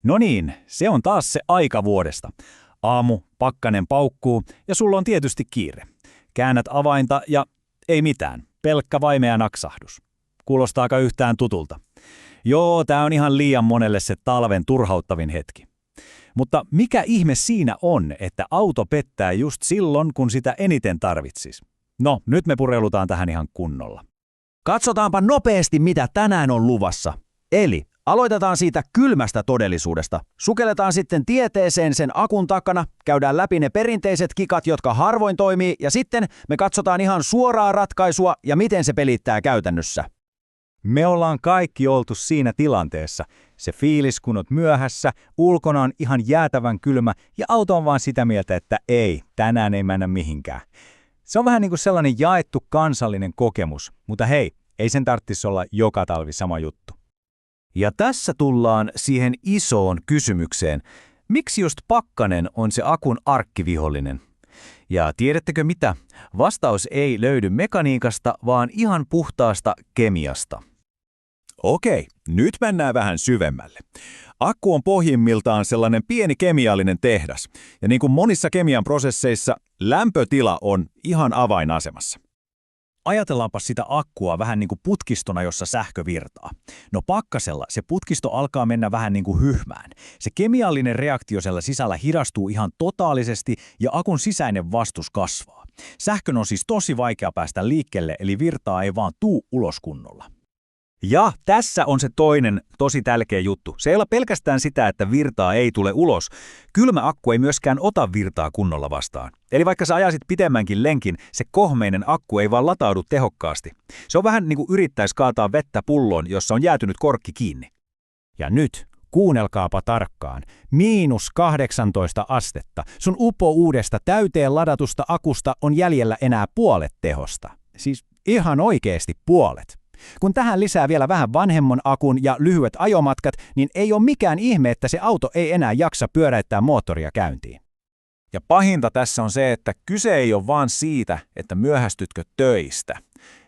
No niin, se on taas se aika vuodesta. Aamu, pakkanen paukkuu ja sulla on tietysti kiire. Käännät avainta ja ei mitään, pelkkä vaimea naksahdus. Kuulostaako yhtään tutulta? Joo, tää on ihan liian monelle se talven turhauttavin hetki. Mutta mikä ihme siinä on, että auto pettää just silloin, kun sitä eniten tarvitsis? No, nyt me pureudutaan tähän ihan kunnolla. Katsotaanpa nopeasti, mitä tänään on luvassa. Eli aloitetaan siitä kylmästä todellisuudesta. Sukelletaan sitten tieteeseen sen akun takana, käydään läpi ne perinteiset kikat, jotka harvoin toimii, ja sitten me katsotaan ihan suoraa ratkaisua ja miten se pelittää käytännössä. Me ollaan kaikki oltu siinä tilanteessa. Se fiilis, kun oot myöhässä, ulkona on ihan jäätävän kylmä ja auto on vaan sitä mieltä, että ei, tänään ei mennä mihinkään. Se on vähän niin kuin sellainen jaettu kansallinen kokemus, mutta hei, ei sen tarvitsisi olla joka talvi sama juttu. Ja tässä tullaan siihen isoon kysymykseen. Miksi just pakkanen on se akun arkkivihollinen? Ja tiedättekö mitä? Vastaus ei löydy mekaniikasta, vaan ihan puhtaasta kemiasta. Okei, nyt mennään vähän syvemmälle. Akku on pohjimmiltaan sellainen pieni kemiallinen tehdas, ja niin kuin monissa kemian prosesseissa, lämpötila on ihan avainasemassa. Ajatellaanpa sitä akkua vähän niin kuin putkistona, jossa sähkö virtaa. No pakkasella se putkisto alkaa mennä vähän niin kuin hyhmään. Se kemiallinen reaktio siellä sisällä hidastuu ihan totaalisesti ja akun sisäinen vastus kasvaa. Sähkön on siis tosi vaikea päästä liikkeelle, eli virtaa ei vaan tuu ulos kunnolla. Ja tässä on se toinen tosi tärkeä juttu. Se ei ole pelkästään sitä, että virtaa ei tule ulos. Kylmä akku ei myöskään ota virtaa kunnolla vastaan. Eli vaikka sä ajaisit pitemmänkin lenkin, se kohmeinen akku ei vaan lataudu tehokkaasti. Se on vähän niin kuin yrittäisi kaataa vettä pulloon, jossa on jäätynyt korkki kiinni. Ja nyt, kuunnelkaapa tarkkaan, -18 astetta. Sun uudesta täyteen ladatusta akusta on jäljellä enää puolet tehosta. Siis ihan oikeesti puolet. Kun tähän lisää vielä vähän vanhemman akun ja lyhyet ajomatkat, niin ei ole mikään ihme, että se auto ei enää jaksa pyöräyttää moottoria käyntiin. Ja pahinta tässä on se, että kyse ei ole vaan siitä, että myöhästytkö töistä.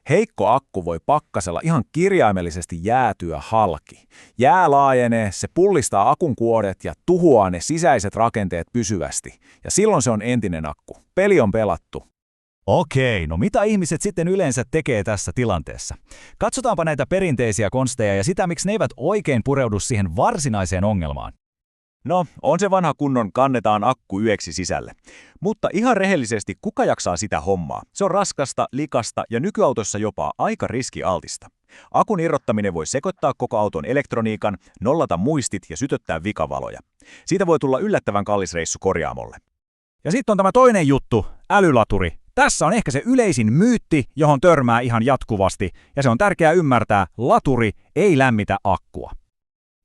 Heikko akku voi pakkasella ihan kirjaimellisesti jäätyä halki. Jää laajenee, se pullistaa akun kuoret ja tuhoaa ne sisäiset rakenteet pysyvästi. Ja silloin se on entinen akku. Peli on pelattu. Okei, no mitä ihmiset sitten yleensä tekee tässä tilanteessa? Katsotaanpa näitä perinteisiä konsteja ja sitä, miksi ne eivät oikein pureudu siihen varsinaiseen ongelmaan. No, on se vanha kunnon kannetaan akku yöksi sisälle. Mutta ihan rehellisesti, kuka jaksaa sitä hommaa? Se on raskasta, likasta ja nykyautossa jopa aika riskialtista. Akun irrottaminen voi sekoittaa koko auton elektroniikan, nollata muistit ja sytöttää vikavaloja. Siitä voi tulla yllättävän kallis reissu korjaamolle. Ja sitten on tämä toinen juttu, älylaturi. Tässä on ehkä se yleisin myytti, johon törmää ihan jatkuvasti, ja se on tärkeää ymmärtää, laturi ei lämmitä akkua.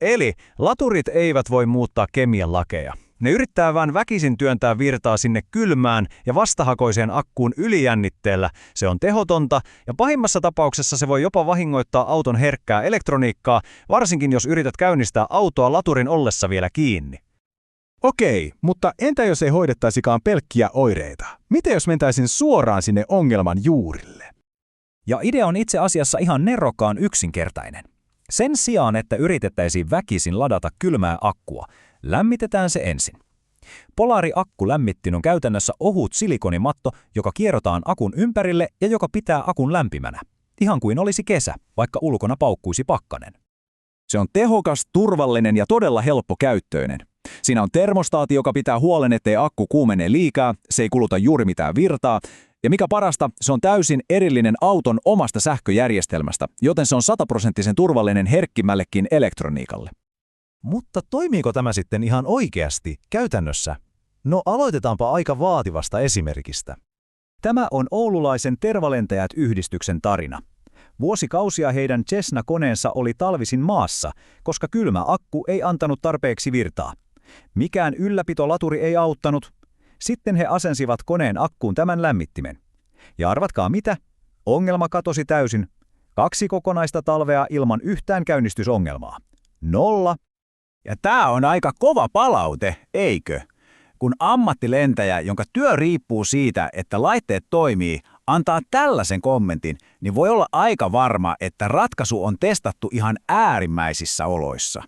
Eli laturit eivät voi muuttaa kemian lakeja. Ne yrittää vain väkisin työntää virtaa sinne kylmään ja vastahakoiseen akkuun ylijännitteellä. Se on tehotonta ja pahimmassa tapauksessa se voi jopa vahingoittaa auton herkkää elektroniikkaa, varsinkin jos yrität käynnistää autoa laturin ollessa vielä kiinni. Okei, mutta entä jos ei hoidettaisikaan pelkkiä oireita? Miten jos mentäisin suoraan sinne ongelman juurille? Ja idea on itse asiassa ihan nerokkaan yksinkertainen. Sen sijaan, että yritettäisiin väkisin ladata kylmää akkua, lämmitetään se ensin. Polaari-akkulämmittin on käytännössä ohut silikonimatto, joka kierrotaan akun ympärille ja joka pitää akun lämpimänä. Ihan kuin olisi kesä, vaikka ulkona paukkuisi pakkanen. Se on tehokas, turvallinen ja todella helppokäyttöinen. Siinä on termostaati, joka pitää huolen, ettei akku kuumene liikaa, se ei kuluta juuri mitään virtaa, ja mikä parasta, se on täysin erillinen auton omasta sähköjärjestelmästä, joten se on 100% turvallinen herkkimällekin elektroniikalle. Mutta toimiiko tämä sitten ihan oikeasti, käytännössä? No aloitetaanpa aika vaativasta esimerkistä. Tämä on oululaisen Tervalentäjät-yhdistyksen tarina. Vuosikausia heidän Cessna-koneensa oli talvisin maassa, koska kylmä akku ei antanut tarpeeksi virtaa. Mikään ylläpitolaturi ei auttanut. Sitten he asensivat koneen akkuun tämän lämmittimen. Ja arvatkaa mitä? Ongelma katosi täysin. 2 kokonaista talvea ilman yhtään käynnistysongelmaa. 0. Ja tää on aika kova palaute, eikö? Kun ammattilentäjä, jonka työ riippuu siitä, että laitteet toimii, antaa tällaisen kommentin, niin voi olla aika varma, että ratkaisu on testattu ihan äärimmäisissä oloissa.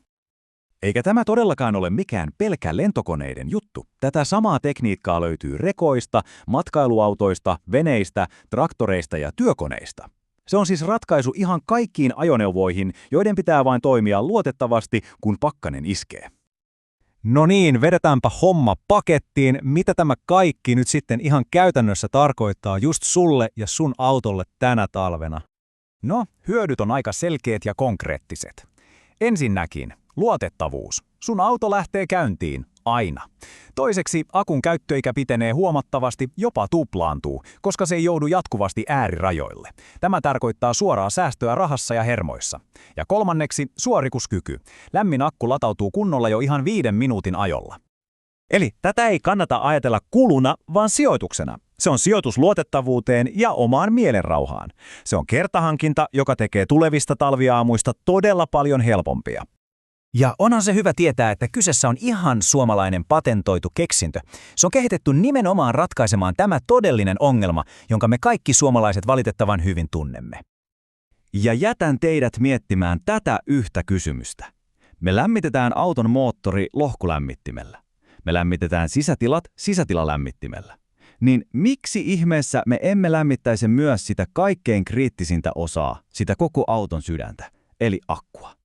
Eikä tämä todellakaan ole mikään pelkkä lentokoneiden juttu. Tätä samaa tekniikkaa löytyy rekoista, matkailuautoista, veneistä, traktoreista ja työkoneista. Se on siis ratkaisu ihan kaikkiin ajoneuvoihin, joiden pitää vain toimia luotettavasti, kun pakkanen iskee. No niin, vedetäänpä homma pakettiin. Mitä tämä kaikki nyt sitten ihan käytännössä tarkoittaa just sulle ja sun autolle tänä talvena? No, hyödyt on aika selkeät ja konkreettiset. Ensinnäkin, luotettavuus. Sun auto lähtee käyntiin. Aina. Toiseksi akun käyttöikä pitenee huomattavasti, jopa tuplaantuu, koska se ei joudu jatkuvasti äärirajoille. Tämä tarkoittaa suoraa säästöä rahassa ja hermoissa. Ja kolmanneksi, suorituskyky. Lämmin akku latautuu kunnolla jo ihan 5 minuutin ajolla. Eli tätä ei kannata ajatella kuluna, vaan sijoituksena. Se on sijoitus luotettavuuteen ja omaan mielenrauhaan. Se on kertahankinta, joka tekee tulevista talviaamuista todella paljon helpompia. Ja onhan se hyvä tietää, että kyseessä on ihan suomalainen patentoitu keksintö. Se on kehitetty nimenomaan ratkaisemaan tämä todellinen ongelma, jonka me kaikki suomalaiset valitettavan hyvin tunnemme. Ja jätän teidät miettimään tätä yhtä kysymystä. Me lämmitetään auton moottori lohkolämmittimellä. Me lämmitetään sisätilat sisätilalämmittimellä. Niin miksi ihmeessä me emme lämmittäisi myös sitä kaikkein kriittisintä osaa, sitä koko auton sydäntä, eli akkua?